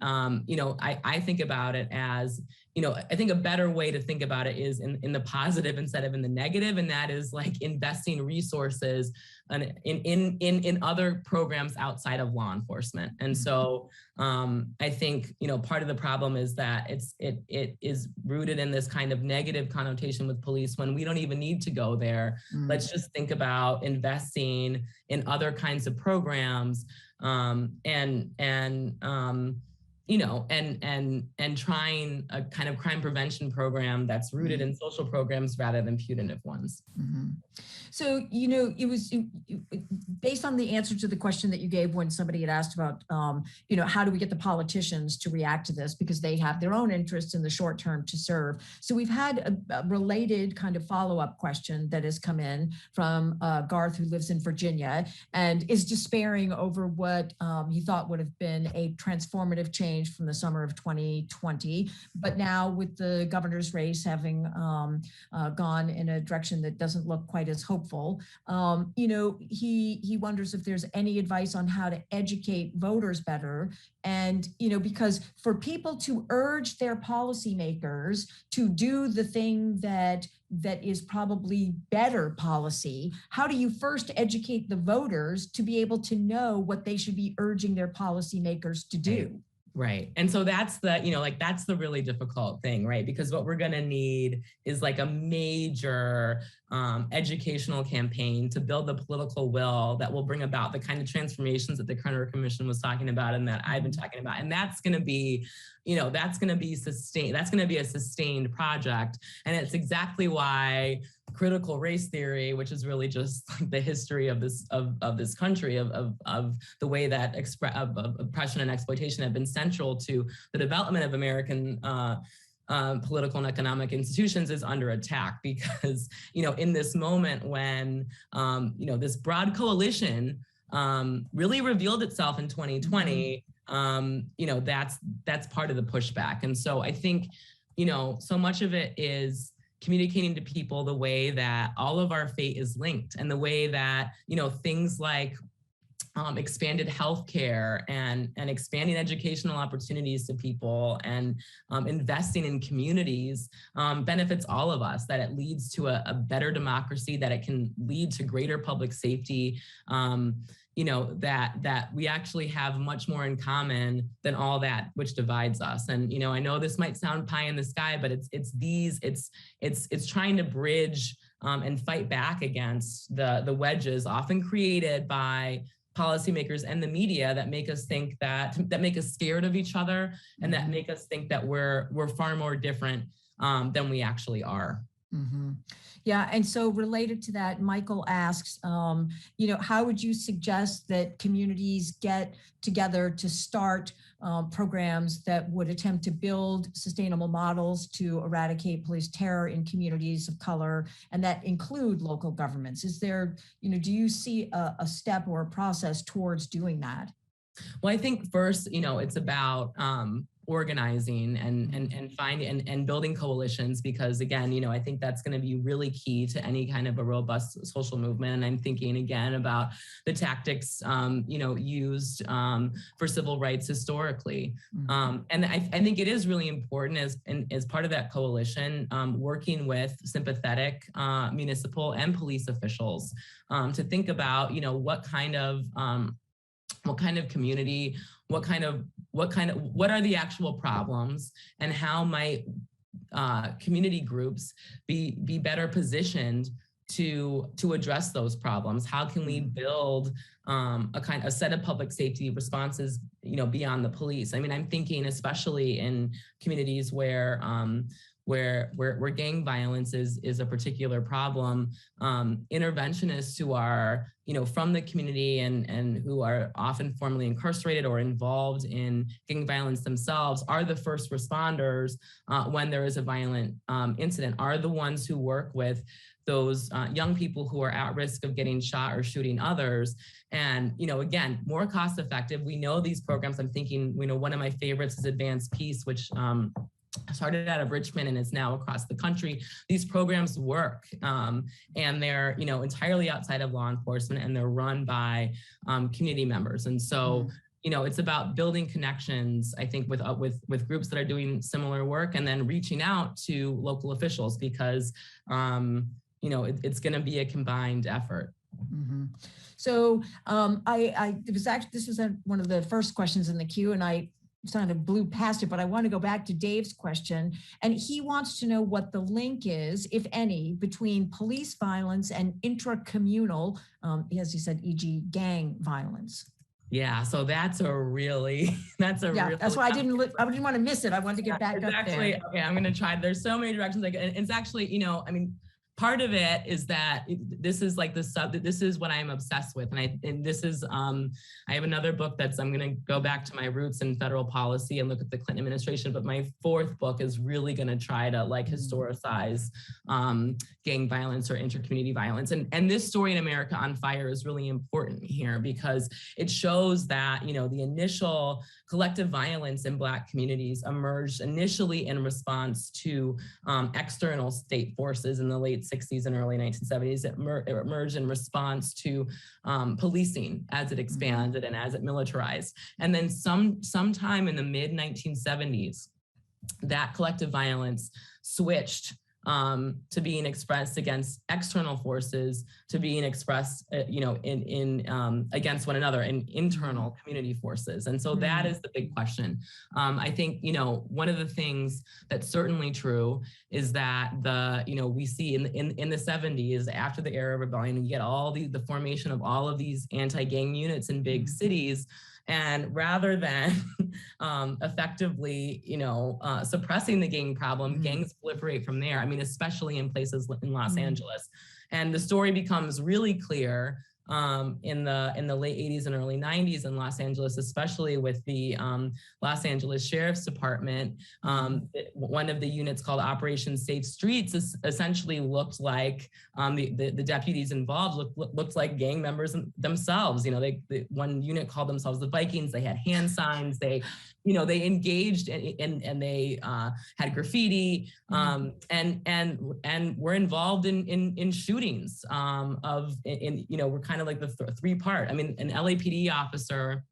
I think about it as, I think a better way to think about it is in the positive instead of in the negative. And that is like investing resources in other programs outside of law enforcement. And so I think, part of the problem is that it is rooted in this kind of negative connotation with police when we don't even need to go there. Mm. Let's just think about investing in other kinds of programs and trying a kind of crime prevention program that's rooted in social programs rather than punitive ones. Mm-hmm. So, it was based on the answer to the question that you gave when somebody had asked about, how do we get the politicians to react to this because they have their own interests in the short term to serve. So we've had a related kind of follow-up question that has come in from Garth, who lives in Virginia and is despairing over what he thought would have been a transformative change from the summer of 2020. But now with the governor's race having gone in a direction that doesn't look quite as hopeful, he wonders if there's any advice on how to educate voters better. And, because for people to urge their policymakers to do the thing that is probably better policy, how do you first educate the voters to be able to know what they should be urging their policymakers to do? Right. And so that's that's the really difficult thing, right? Because what we're going to need is like a major educational campaign to build the political will that will bring about the kind of transformations that the Kerner Commission was talking about and that I've been talking about. And that's going to be, that's going to be sustained. That's going to be a sustained project. And it's exactly why critical race theory, which is really just like the history of this country, of the way that oppression and exploitation have been central to the development of American political and economic institutions, is under attack because, in this moment when, this broad coalition really revealed itself in 2020, that's part of the pushback. And so I think, so much of it is communicating to people the way that all of our fate is linked and the way that, things like expanded healthcare and expanding educational opportunities to people and investing in communities benefits all of us, that it leads to a better democracy, that it can lead to greater public safety, that we actually have much more in common than all that which divides us. And, I know this might sound pie in the sky, but it's trying to bridge and fight back against the wedges often created by policymakers and the media that make us think that make us scared of each other and that make us think that we're far more different than we actually are. Mm-hmm. Yeah, and so related to that, Michael asks, how would you suggest that communities get together to start programs that would attempt to build sustainable models to eradicate police terror in communities of color, and that include local governments? Is there, do you see a step or a process towards doing that? Well, I think first, it's about organizing and finding and building coalitions, because again, I think that's going to be really key to any kind of a robust social movement. And I'm thinking again about the tactics used for civil rights historically. And I think it is really important as part of that coalition, working with sympathetic municipal and police officials to think about what kind of community, what are the actual problems, and how might community groups be better positioned to address those problems? How can we build a set of public safety responses, beyond the police? I mean, I'm thinking especially in communities where gang violence is a particular problem. Interventionists who are, from the community and who are often formerly incarcerated or involved in gang violence themselves are the first responders when there is a violent incident, are the ones who work with those young people who are at risk of getting shot or shooting others. And, again, more cost effective. We know these programs. I'm thinking, one of my favorites is Advanced Peace, which started out of Richmond and is now across the country. These programs work, and they're entirely outside of law enforcement, and they're run by community members. And so it's about building connections, I think, with groups that are doing similar work, and then reaching out to local officials, because it's going to be a combined effort. So this was one of the first questions in the queue, and I kind of blew past it, but I want to go back to Dave's question. And he wants to know what the link is, if any, between police violence and intracommunal, as he said, e.g. gang violence. Yeah, so that's why I didn't want to miss it. I wanted to get back up there. Okay, I'm going to try. There's so many directions. And it's actually, part of it is that this is like this is what I'm obsessed with. And this is, I have another book I'm going to go back to my roots in federal policy and look at the Clinton administration. But my fourth book is really going to try to historicize gang violence or intercommunity violence. And this story in America on Fire is really important here, because it shows that, the initial collective violence in Black communities emerged initially in response to external state forces in the late 60s and early 1970s. It emerged in response to policing as it expanded and as it militarized. And then sometime in the mid 1970s, that collective violence switched to being expressed against external forces, to being expressed, against one another in internal community forces. And so that is the big question. I think, one of the things that's certainly true is that we see in the 70s, after the era of rebellion, you get all the formation of all of these anti-gang units in big cities. And rather than effectively, suppressing the gang problem, gangs proliferate from there. I mean, especially in places in Los Angeles. And the story becomes really clear in the late 80s and early 90s in Los Angeles, especially with the Los Angeles Sheriff's Department. One of the units called Operation Safe Streets essentially looked like the deputies involved looked like gang members themselves. One unit called themselves the Vikings. They had hand signs. They engaged and they had graffiti and were involved in shootings we're kind of like the three-part. I mean, an LAPD officer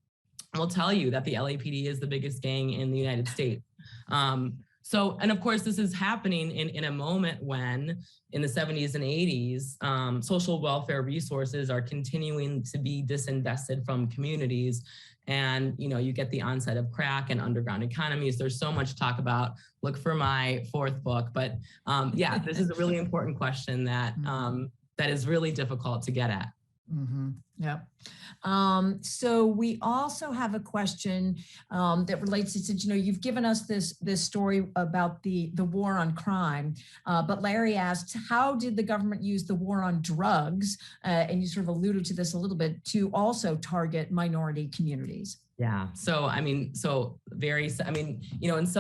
will tell you that the LAPD is the biggest gang in the United States. And of course, this is happening in a moment when, in the 70s and 80s, social welfare resources are continuing to be disinvested from communities. And, you get the onset of crack and underground economies. There's so much to talk about. Look for my fourth book. But this is a really important question that is really difficult to get at. Yep. So we also have a question that relates to, you've given us this story about the war on crime, but Larry asks, how did the government use the war on drugs, and you sort of alluded to this a little bit, to also target minority communities? Yeah. So, in some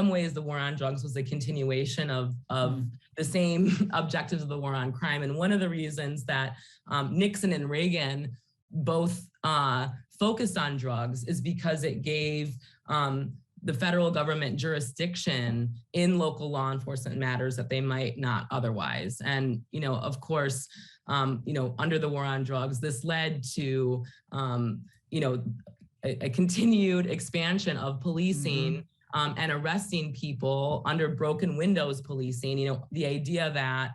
ways, the war on drugs was a continuation of the same objectives of the war on crime. And one of the reasons that Nixon and Reagan both focused on drugs is because it gave the federal government jurisdiction in local law enforcement matters that they might not otherwise. And, of course, under the war on drugs, this led to, a continued expansion of policing and arresting people under broken windows policing. The idea that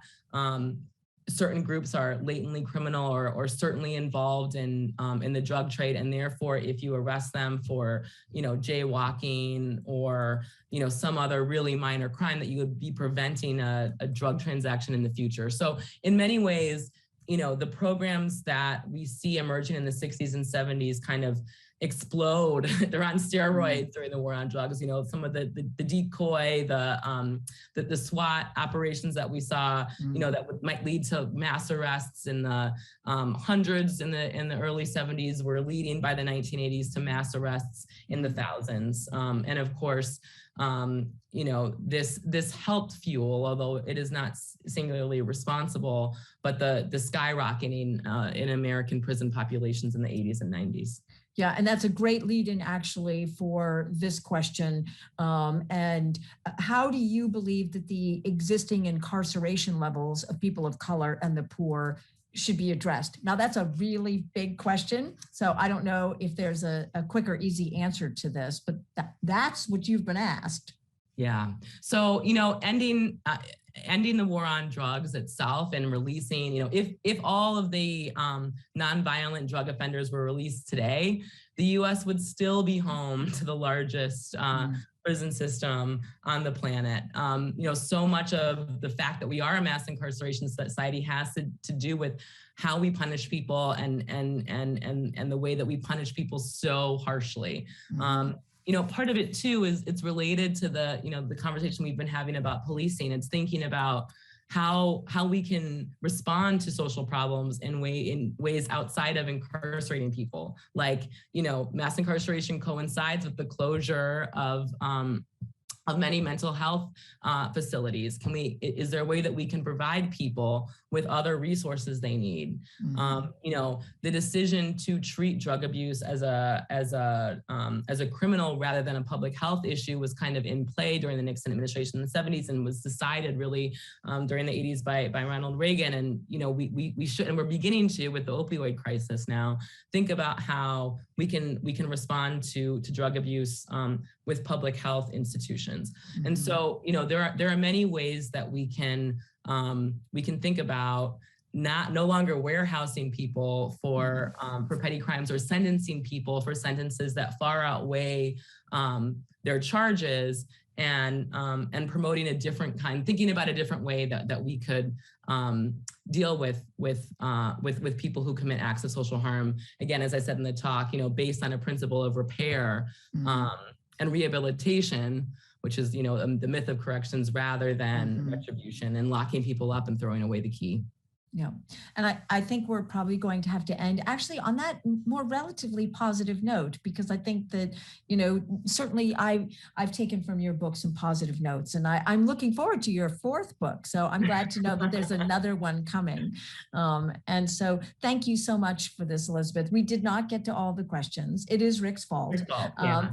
certain groups are latently criminal or certainly involved in the drug trade, and therefore, if you arrest them for jaywalking or some other really minor crime, that you would be preventing a drug transaction in the future. So in many ways, the programs that we see emerging in the 60s and 70s kind of explode. They're on steroids during the war on drugs. Some of the decoy, the SWAT operations that we saw, that might lead to mass arrests in the hundreds in the early 70s were leading by the 1980s to mass arrests in the thousands. And of course, this helped fuel, although it is not singularly responsible, but the skyrocketing in American prison populations in the 80s and 90s. Yeah, and that's a great lead-in actually for this question. And how do you believe that the existing incarceration levels of people of color and the poor should be addressed? Now, that's a really big question. So I don't know if there's a quick or easy answer to this, but that's what you've been asked. Yeah. So, ending the war on drugs itself and releasing, if all of the nonviolent drug offenders were released today, the U.S. would still be home to the largest prison system on the planet. So much of the fact that we are a mass incarceration society has to do with how we punish people and the way that we punish people so harshly. Part of it too is it's related to the conversation we've been having about policing. It's thinking about how we can respond to social problems in ways outside of incarcerating people. Like, mass incarceration coincides with the closure of many mental health facilities. Is there a way that we can provide people with other resources they need? The decision to treat drug abuse as a criminal rather than a public health issue was kind of in play during the Nixon administration in the 70s and was decided really during the 80s by Ronald Reagan. And we should, and we're beginning to, with the opioid crisis now, think about how we can respond to drug abuse with public health institutions. And so, there are many ways that we can think about no longer warehousing people for petty crimes or sentencing people for sentences that far outweigh their charges, and promoting a different kind, thinking about a different way that we could deal with people who commit acts of social harm. Again, as I said in the talk, based on a principle of repair and rehabilitation, which is, the myth of corrections rather than retribution and locking people up and throwing away the key. Yeah. And I think we're probably going to have to end actually on that more relatively positive note, because I think that, certainly I've taken from your book some positive notes, and I'm looking forward to your fourth book. So I'm glad to know that there's another one coming. And so thank you so much for this, Elizabeth. We did not get to all the questions. It is Rick's fault.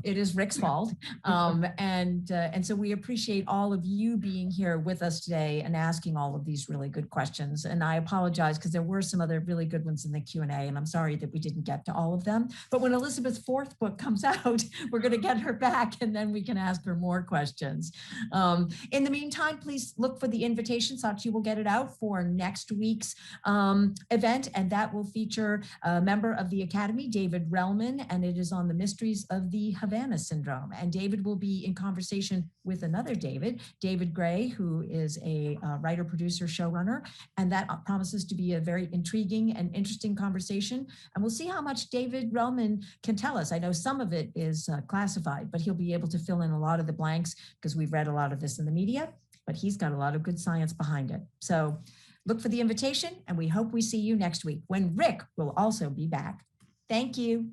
It is Rick's fault. And so we appreciate all of you being here with us today and asking all of these really good questions. And I apologize because there were some other really good ones in the Q&A, and I'm sorry that we didn't get to all of them. But when Elizabeth's fourth book comes out, we're going to get her back, and then we can ask her more questions. In the meantime, please look for the invitation. Sachi will get it out for next week's event, and that will feature a member of the Academy, David Relman, and it is on the mysteries of the Havana Syndrome. And David will be in conversation with another David Gray, who is a writer, producer, showrunner, and that promises to be a very intriguing and interesting conversation. And we'll see how much David Relman can tell us. I know some of it is classified, but he'll be able to fill in a lot of the blanks because we've read a lot of this in the media, but he's got a lot of good science behind it. So look for the invitation, and we hope we see you next week when Rick will also be back. Thank you.